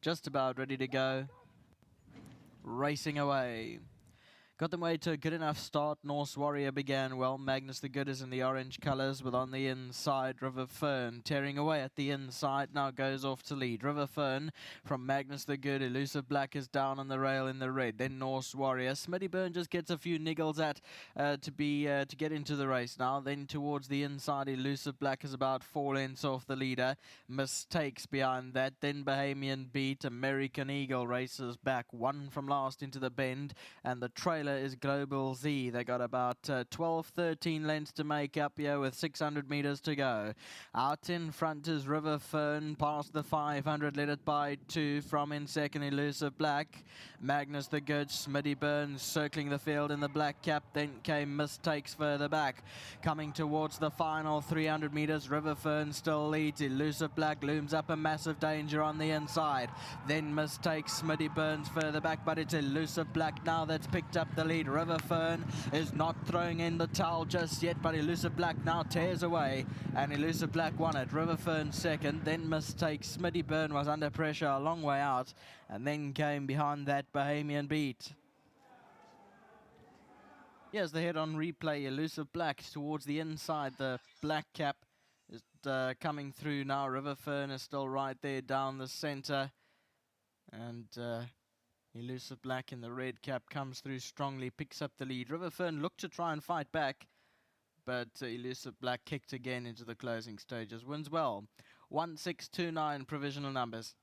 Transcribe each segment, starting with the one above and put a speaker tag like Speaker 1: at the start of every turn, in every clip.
Speaker 1: just about ready to go. Racing away. Got them way to a good enough start. Norse Warrior began well. Magnus the Good is in the orange colours, with on the inside River Fern tearing away at the inside. Now goes off to lead. River Fern from Magnus the Good. Elusive Black is down on the rail in the red. Then Norse Warrior. Smitty Byrne just gets a few niggles at to get into the race now. Then towards the inside, Elusive Black is about 4 lengths off the leader. Mistakes behind that. Then Bahamian Beat. American Eagle races back. One from last into the bend, and the trailer is Global Z. They got about 12-13 lengths to make up here with 600 meters to go. Out in front is River Fern, past the 500, led it by 2. From in second, Elusive Black. Magnus the Good, Smitty Burns circling the field in the black cap. Then came Mistakes further back. Coming towards the final 300 meters, River Fern still leads. Elusive Black looms up a massive danger on the inside. Then Mistakes, Smitty Burns further back, but it's Elusive Black now that's picked up the lead. River Fern is not throwing in the towel just yet, but Elusive Black now tears away, and Elusive Black won it. River Fern second, then Mistakes. Smitty Byrne was under pressure a long way out, and then came behind that Bahamian Beat. Here's the head on replay. Elusive Black towards the inside. The black cap is coming through now. River Fern is still right there down the center, and Elusive Black in the red cap comes through strongly, picks up the lead. River Fern looked to try and fight back, but Elusive Black kicked again into the closing stages. Wins well. 1629 provisional numbers.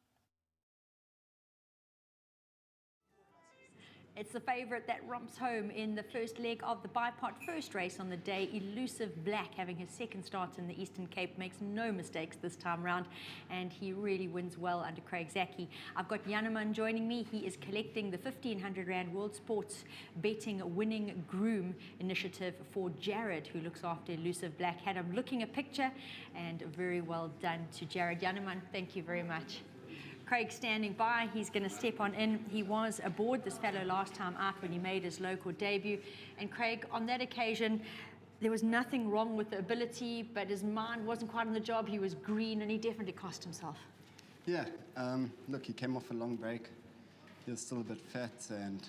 Speaker 2: It's the favourite that romps home in the first leg of the bipod first race on the day. Elusive Black, having his second start in the Eastern Cape, makes no mistakes this time round, and he really wins well under Craig Zaki. I've got Janeman joining me. He is collecting the 1,500 Rand World Sports Betting Winning Groom initiative for Jared, who looks after Elusive Black. Had him looking a picture, and very well done to Jared. Janeman, thank you very much. Craig standing by, he's going to step on in. He was aboard this fellow last time out when he made his local debut. And Craig, on that occasion, there was nothing wrong with the ability, but his mind wasn't quite on the job. He was green, and he definitely cost himself.
Speaker 3: Yeah, look, he came off a long break. He was still a bit fat, and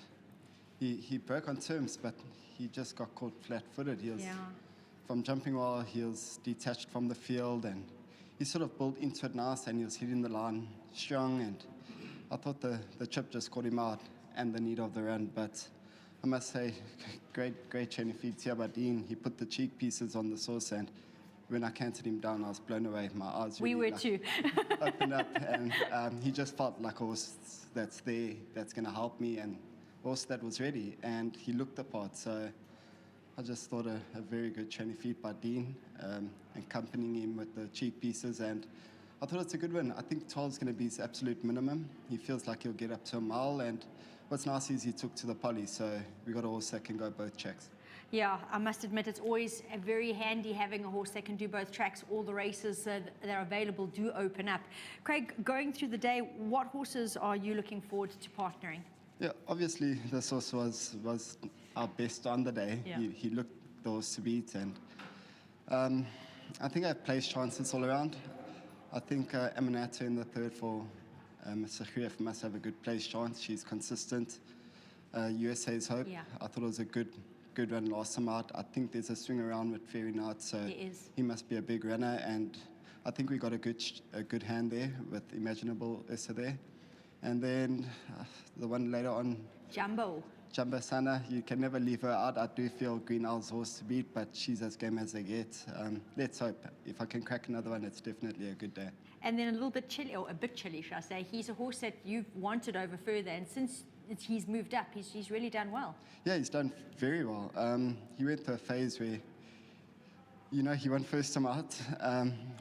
Speaker 3: he broke on terms, but he just got caught flat-footed. He was, from jumping well, he was detached from the field, and he sort of built into it nice, and he was hitting the line strong, and I thought the chip just caught him out and the need of the run. But I must say, great chain of feet here by Dean. He put the cheek pieces on the sauce, and when I canted him down, I was blown away. My eyes really,
Speaker 2: we were too.
Speaker 3: opened up, and he just felt like a horse that's there, that's going to help me, and a horse that was ready, and he looked the part. So I just thought a very good chain of feet by Dean, accompanying him with the cheek pieces, and I thought it's a good win. I think 12 is going to be his absolute minimum. He feels like he'll get up to a mile, and what's nice is he took to the poly, so we got a horse that can go both tracks.
Speaker 2: Yeah, I must admit it's always very handy having a horse that can do both tracks. All the races that are available do open up. Craig, going through the day, what horses are you looking forward to partnering?
Speaker 3: Yeah, obviously this horse was our best on the day.
Speaker 2: Yeah.
Speaker 3: He looked the horse to beat, and I think I have place chances all around. I think Emanata in the third for Mr. Grief must have a good place chance. She's consistent. USA's Hope.
Speaker 2: Yeah.
Speaker 3: I thought it was a good run last time out. I think there's a swing around with Fairy Knight, so he must be a big runner. And I think we got a good hand there with Imaginable Issa there. And then the one later on, Jumbo Sana, you can never leave her out. I do feel Green Owl's horse to beat, but she's as game as they get. Let's hope. If I can crack another one, it's definitely a good day.
Speaker 2: And then a little bit chilly, or a bit chilly, should I say. He's a horse that you've wanted over further, and since he's moved up, he's really done well.
Speaker 3: Yeah, he's done very well. He went through a phase where, he won first time out.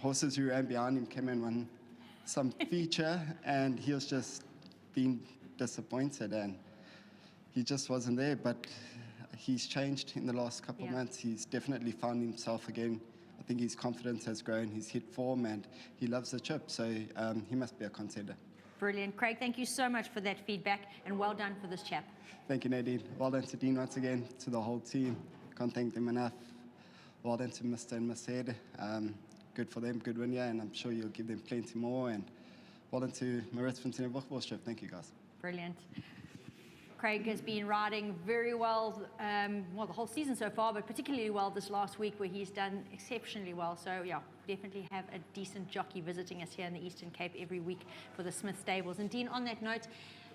Speaker 3: Horses who ran behind him came in, won some feature, and he was just being disappointed, and he just wasn't there. But he's changed in the last couple of months. He's definitely found himself again. I think his confidence has grown, he's hit form, and he loves the chip, so he must be a contender.
Speaker 2: Brilliant. Craig, thank you so much for that feedback, and well done for this chap.
Speaker 3: Thank you, Nadine. Well done to Dean once again, to the whole team. Can't thank them enough. Well done to Mr. and Miss Head. Good for them, good win, yeah, and I'm sure you'll give them plenty more. And well into Maritz van Tine Wachwurstchef. Thank you, guys.
Speaker 2: Brilliant. Craig has been riding very well, well, the whole season so far, but particularly well this last week where he's done exceptionally well. So, yeah, definitely have a decent jockey visiting us here in the Eastern Cape every week for the Smith Stables. And Dean, on that note,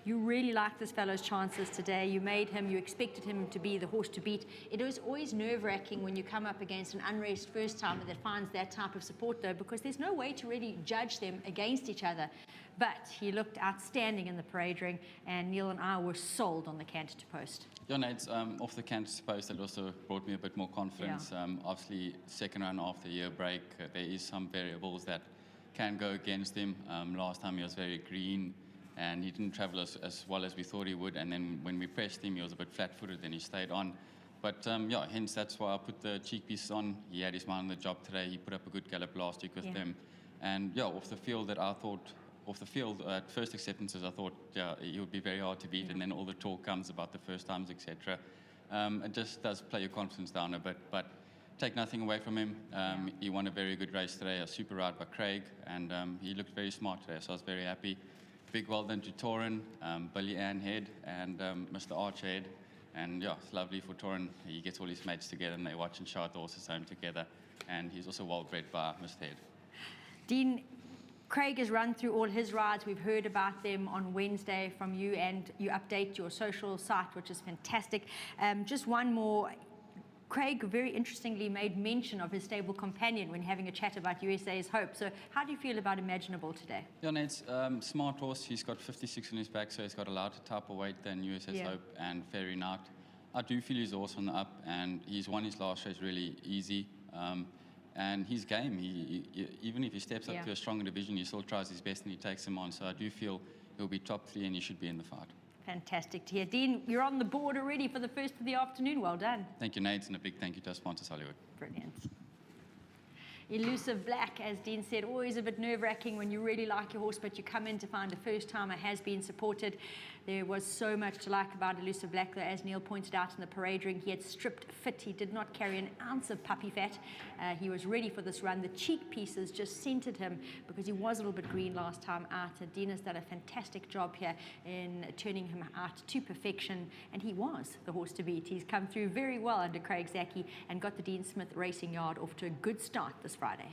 Speaker 2: you really liked this fellow's chances today. You made him, you expected him to be the horse to beat. It was always nerve-wracking when you come up against an unraced first-timer that finds that type of support, though, because there's no way to really judge them against each other. But he looked outstanding in the parade ring, and Neil and I were sold on the canter to post.
Speaker 4: Yeah, no, it's off the canter to post. It also brought me a bit more confidence.
Speaker 2: Yeah.
Speaker 4: Obviously, second run after a year break, there is some variables that can go against him. Last time he was very green, and he didn't travel as well as we thought he would. And then when we pressed him, he was a bit flat-footed, and he stayed on. But yeah, hence that's why I put the cheek pieces on. He had his mind on the job today. He put up a good gallop last week with them. And yeah, off the field at first acceptances, I thought he would be very hard to beat, and then all the talk comes about the first times, etc. It just does play your confidence down a bit, but take nothing away from him. He won a very good race today, a super ride by Craig, and he looked very smart today, so I was very happy. Big well done to Torin, Billy Ann Head, and Mr. Archer Head. And yeah, it's lovely for Torin. He gets all his mates together, and they watch and shout the horses home together. And he's also well bred by Mr. Head.
Speaker 2: Dean, Craig has run through all his rides. We've heard about them on Wednesday from you, and you update your social site, which is fantastic. Just one more. Craig very interestingly made mention of his stable companion when having a chat about USA's Hope. So how do you feel about Imaginable today?
Speaker 4: Yeah, no, it's smart horse. He's got 56 on his back, so he's got a lighter type of weight than USA's Hope and Fairy Night. I do feel he's horse on the up, and he's won his last race really easy. And his game, even if he steps up to a stronger division, he still tries his best and he takes him on. So I do feel he'll be top 3 and he should be in the fight.
Speaker 2: Fantastic to hear. Dean, you're on the board already for the first of the afternoon. Well done.
Speaker 4: Thank you, Nate, and a big thank you to our sponsors, Hollywood.
Speaker 2: Brilliant. Elusive Black, as Dean said, always a bit nerve-wracking when you really like your horse, but you come in to find a first-timer has been supported. There was so much to like about Elusive Black, though, as Neil pointed out in the parade ring. He had stripped fit. He did not carry an ounce of puppy fat. He was ready for this run. The cheek pieces just centered him because he was a little bit green last time out. Dean has done a fantastic job here in turning him out to perfection, and he was the horse to beat. He's come through very well under Craig Zaki and got the Dean Smith Racing Yard off to a good start this Friday.